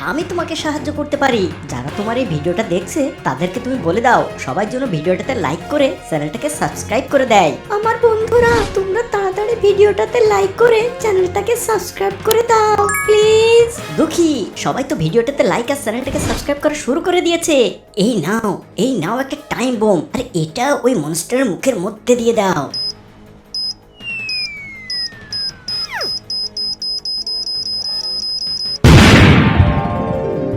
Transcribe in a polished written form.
আমি তোমাকে সাহায্য করতে পারি। যারা তোমার এই ভিডিওটা দেখছে তাদেরকে তুমি বলে দাও সবাই যেন ভিডিওটাতে লাইক করে চ্যানেলটাকে সাবস্ক্রাইব করে দেয়। আমার বন্ধুরা তোমরা তাড়াতাড়ি ভিডিওটাতে লাইক করে চ্যানেলটাকে সাবস্ক্রাইব করে দাও প্লিজ। দুঃখী সবাই তো ভিডিওটাতে লাইক আর চ্যানেলটাকে সাবস্ক্রাইব করা শুরু করে দিয়েছে। এই নাও একটা টাইম বোম, আর এটা ওই মনস্টারের মুখের মধ্যে দিয়ে দাও।